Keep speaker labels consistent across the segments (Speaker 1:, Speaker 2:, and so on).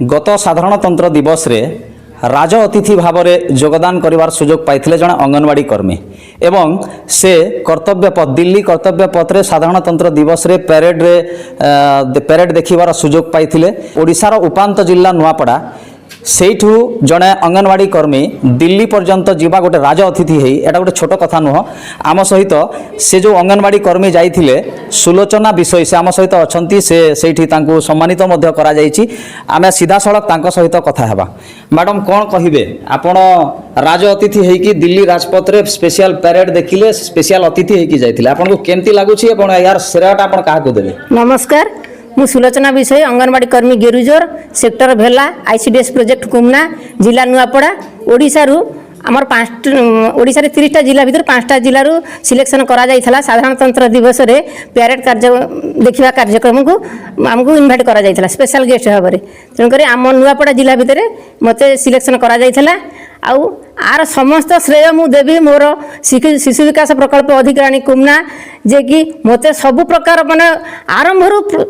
Speaker 1: गत साधारणतंत्र दिवस रे राज अतिथि भाव में योगदान करिवार सुजोग पाइथिले जणे अंगनवाड़ी कर्मी एवं से कर्तव्य पथ दिल्ली कर्तव्य पथ रे साधारणतंत्र दिवस रे पैरेड देखिबार सुजोग पाइथिले। ओडिशार उपांत जिला नुआपड़ा सेठू जड़े अंगनवाड़ी कर्मी दिल्ली पर्यंत जीवा गोटे राज अतिथि है एटा गोटे छोट कथा नुह। आम सहित से जो अंगनवाड़ी कर्मी जाइथिले सुलोचना विषय से आम सहित अच्छा से सम्मानित आम सीधा सड़क तांको सहित कथा हेबा। मैडम कौन कहिबे आपण राज अतिथि है कि दिल्ली राजपथ रे स्पेशल पैरेड देखिले स्पेशल अतिथि है कि जाइथिले आपन को केमती लागुछि आपण यार श्रेयटा आपण काहा को देबे? नमस्कार,
Speaker 2: मु सुलोचना विषय अंगनवाड़ी कर्मी गेरुजोर सेक्टर भेला आईसीडीएस प्रोजेक्ट कुमना जिला नुआपड़ा ओडिशा रु आमर 5 ओडिशा रे 30टा जिला भीतर 5टा जिला रु सिलेक्शन करा जाइथला। साधारणतंत्र दिवस रे पैरेड कार्य देखिबा कार्यक्रम को हमको इनवाइट करा जाइथला स्पेशल गेस्ट भाबरे। तेन करी आम नुआपड़ा जिला भीतर मते सिलेक्शन करा जाइथला। आउ आर समस्त श्रेय मु देवी मोर शिशु विकास प्रकल्प अधिकारी कुमना जे कि मते सबु प्रकार माने आरंभ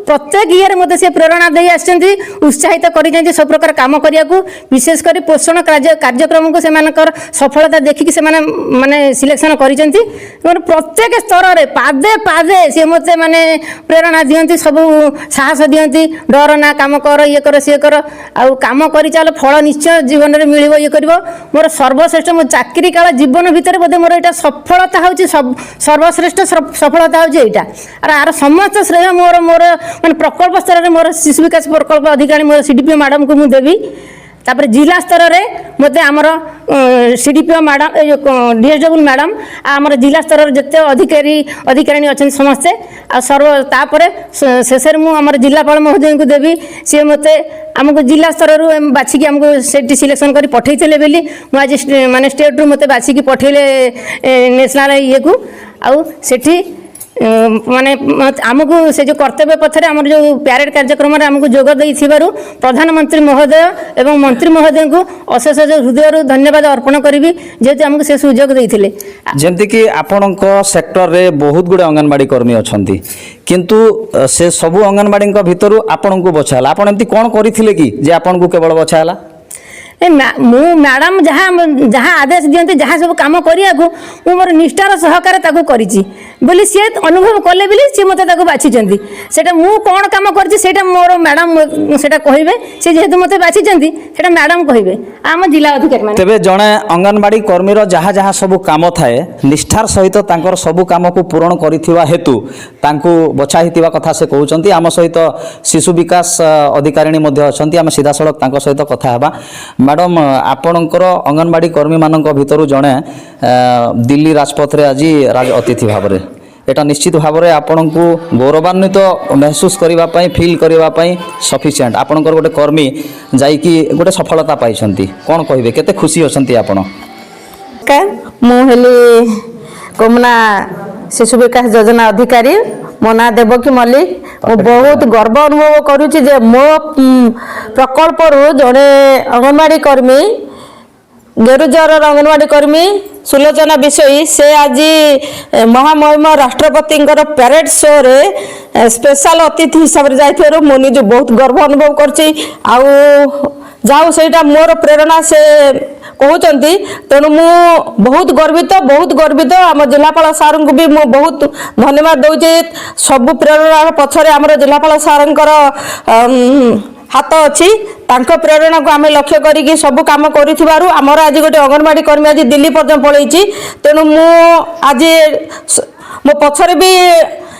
Speaker 2: प्रत्येक ईयर मते से प्रेरणा दे आछंती उत्साहित करि सब प्रकार काम करिया को विशेष करी पोषण कार्यक्रम को सेमानकर सफलता देखि कि सेमाने माने सिलेक्शन करिसेंती। प्रत्येक स्तर रे पादे पादे से मते माने प्रेरणा दियंती सब साहस दियंती डर ना काम कर ये कर से कर आउ काम करि चाल फल निश्चय जीवन रे मिलिबो ये करबो। मोर सर्वश्रेष्ठ मो चाकरी काल जीवन भितर बोधे मोर एटा सफलता होची सर्वश्रेष्ठ सफलता होची एटा। आर समस्त श्रेय मोर माने प्रकल्प स्तर रे मोर शिशु विकास प्रकल्प अधिकारी मोर सीडीपीओ मैडम को मु देवी। तापर जिला स्तर रे मते हमर सीडीपीओ मैडम डीएसडब्ल्यू मैडम आमर जिला स्तर रे जते अधिकारी अछन समस्त आ सर्व तापर शेषर मु हमर जिलापाल महोदय को देवी। से मते हमको जिला स्तर रु बाछिकी हमको सेठी सिलेक्शन करी पठैथिले बेली मु आज माने स्टेट रु मते बाछिकी पठैले नेशनल ये को आउ सेठी माने आमको से जो कर्तव्य पथरे आम जो पैरेड कार्यक्रम आमको जोग देइथिबारु प्रधानमंत्री महोदय एवं मंत्री महोदय को अशेष हृदय धन्यवाद अर्पण करी जेहेतु आमको से सुजोग देइथिले।
Speaker 1: जेमति कि आपणक सेक्टर रे बहुत गुडे अंगनवाड़ी कर्मी अछंती किंतु से सबु अंगनवाड़ी भितर आपन को बछाला आपण एमती कोन करिथिले कि जे आपन को केवल बछाला?
Speaker 2: मु मैडम जहाँ जहाँ आदेश दियंते जहाँ सब काम करिया को मु मोर निष्ठार सहकार ताको करिछि बोली सी अनुभव कले बोली सी मते ताको बाछिचंती। सेटा मु कोन काम करछि सेटा मोर मैडम सेटा कहिबे से जेहेतु मते बाछिचंती सेटा मैडम कहिबे आम जिला अधिकारी माने।
Speaker 1: तबे जणे अंगनवाड़ी कर्मी रो जहाँ जहाँ सब काम थाए निष्ठार सहित तांकर सब काम को पूर्ण करिथिबा हेतु तांको बछाहितिबा कथा से कहउचंती। आम सहित शिशु विकास अधिकारी मध्ये अछंती आम सीधा सड़क तांको सहित कथा हेबा। मैडम आपणकर अंगनवाड़ी कर्मी मानक भितर जड़े दिल्ली राजपथ रे आज राज अतिथि भाव में एटा निश्चित भाव में आपण को गौरवान्वित महसूस करने फिल करने सफिशिएंट आपणकर गोटे कर्मी जाइकी गोटे सफलता पाई कौन कहे केते खुशी अच्छा आपण?
Speaker 3: मुझे कमुना शिशु विकास योजना अधिकारी मो ना देवकी मल्लिक मु बहुत गर्व अनुभव करुच्ची जे मो प्रकल्प जड़े अंगनवाड़ी कर्मी गेरुजर अंगनवाड़ी कर्मी सुलोचना विषय से आज महामहिम राष्ट्रपति पैरेड शो रे स्पेशल अतिथि हिसाब से जाइथिबारु मो निज बहुत गर्व अनुभव करछि। आउ जाऊ सेटा मोर प्रेरणा से कहते तेणु मु बहुत गर्वित आम जिलापाल सार को भी मु बहुत धन्यवाद दूचे। सबु प्रेरणा पछरे आमर जिलापाल सार हाथ अच्छी तांको प्रेरणा को आम लक्ष्य करी सब काम करूँ आमर आज गोटे अंगनवाड़ी कर्मी आज दिल्ली पर्यटन पलैची। तेणु मु आज मो पछरे भी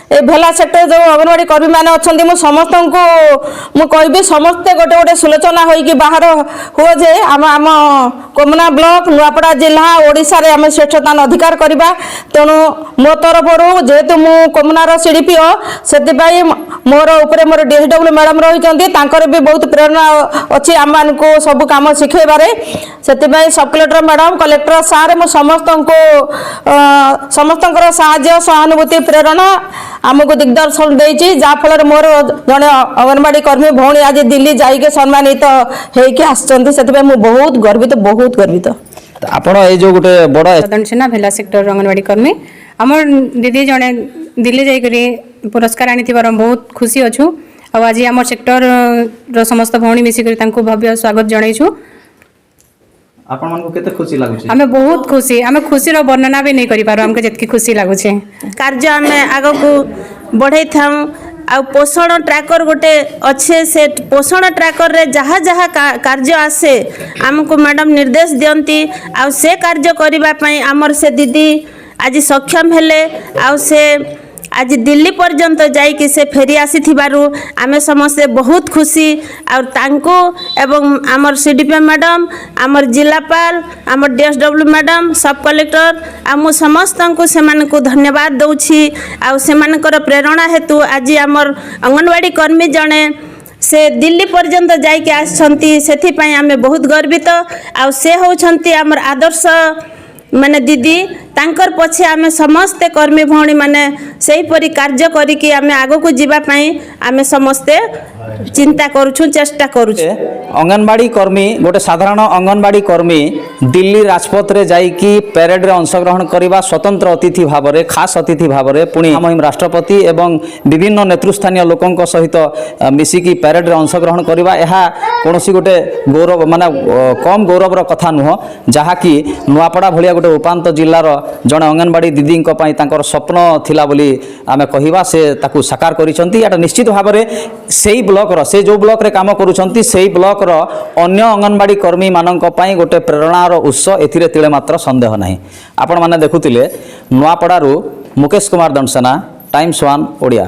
Speaker 3: ए भेला सेक्टर जो अंगनवाड़ी कर्मी मैंने अच्छा समस्त को मुझे समस्ते गोटे गोटे सुलोचना होगी बाहर हुए जे आम आम कमुना ब्लॉक नुआपड़ा जिला ओडिशा रे आम श्रेष्ठ स्थान अधिकार करवा। तेणु मो तरफ जेहेतु मु कमुनार सीडीपीओ से मोर उपरे मोर डीएसडब्ल्यू मैडम रही भी बहुत प्रेरणा अच्छी आम मान को सब कम शिखेबारे से सब कलेक्टर मैडम कलेक्टर सार मु समस्त साहाय्य सहानुभूति प्रेरणा आमको दिग्दर्शन देती जहाँफल मोर जड़े अंगनवाड़ी कर्मी भौणी आज दिल्ली जाइके सम्मानित होके आसते बहुत गर्वित
Speaker 1: आपण ए जो गोटे बड़
Speaker 4: सेना भेला सेक्टर अंगनवाड़ी कर्मी आम दीदी जड़े दिल्ली जाइकरी पुरस्कार आनी बहुत खुशी अच्छू आज आम सेक्टर समस्त भौणी मिसिक भव्य स्वागत जनईछु
Speaker 1: आपण मानको केते खुशी लागुची
Speaker 4: आम बहुत खुशी आम खुशी वर्णना भी नहीं करिपारू हमके जितकी खुशी लगुचे
Speaker 3: कार्य आम आग को बढ़ाई था आ पोषण ट्रैकर गोटे अच्छे से पोषण ट्रैकर रे जहाँ जहाँ कार्य आसे आमको मैडम निर्देश दियंती आ से कार्य करबा पई हमर से दीदी आज सक्षम हेले आ से आज दिल्ली पर्यंत जाइकी से फेरी आसी थिबारु आमे समस्ते बहुत खुशी और तांको एवं आमर सीडीपी मैडम आमर जिलापाल आमर डीएसडब्ल्यू मैडम सब कलेक्टर आमु समस्त को सेमान को धन्यवाद दउछि आ सेमानकर प्रेरणा हेतु आज आमर अंगनवाड़ी कर्मी जने से दिल्ली पर्यंत जाइके आछंती सेथि पई आमे बहुत गर्वित आ से होछंती आमर आदर्श माने दीदी तांकर पछे आमे समस्ते कर्मी भौणी माने सही परी कार्य करिकि आमे आगो को जीवा पई आमे समस्ते चिंता करूछु चेष्टा करूछु
Speaker 1: अंगनवाड़ी कर्मी गोटे साधारण अंगनवाड़ी कर्मी दिल्ली राजपथ रे जाइकी परेड रे अंशग्रहण करवा स्वतंत्र अतिथि भाव में खास अतिथि भाव में पुणी महिम राष्ट्रपति एवं विभिन्न नेतृस्थानीय लोकों सहित मिसिकी परेड रे अंशग्रहण करवा यह कौन गोटे गौरव माने कम गौरवर कथा नुह जहाँकि नुआपड़ा भाया गोटे उपात जिलार जड़े अंगनवाड़ी दीदी स्वप्न थिला बोली आमे कहिबा से ताकू साकार करिसंती एटा निश्चित भाव में सेही ब्लॉक से जो ब्लॉक रे काम करुछंती सेही ब्लॉक रो अन्य अंगनवाड़ी कर्मी मानक पई गोटे प्रेरणार उत्स एथिरे तिले मात्र संदेह नाही। आपण माने देखुतिले नुआपड़ारू मुकेश कुमार दंडसेना टाइम्स 1 ओडिया।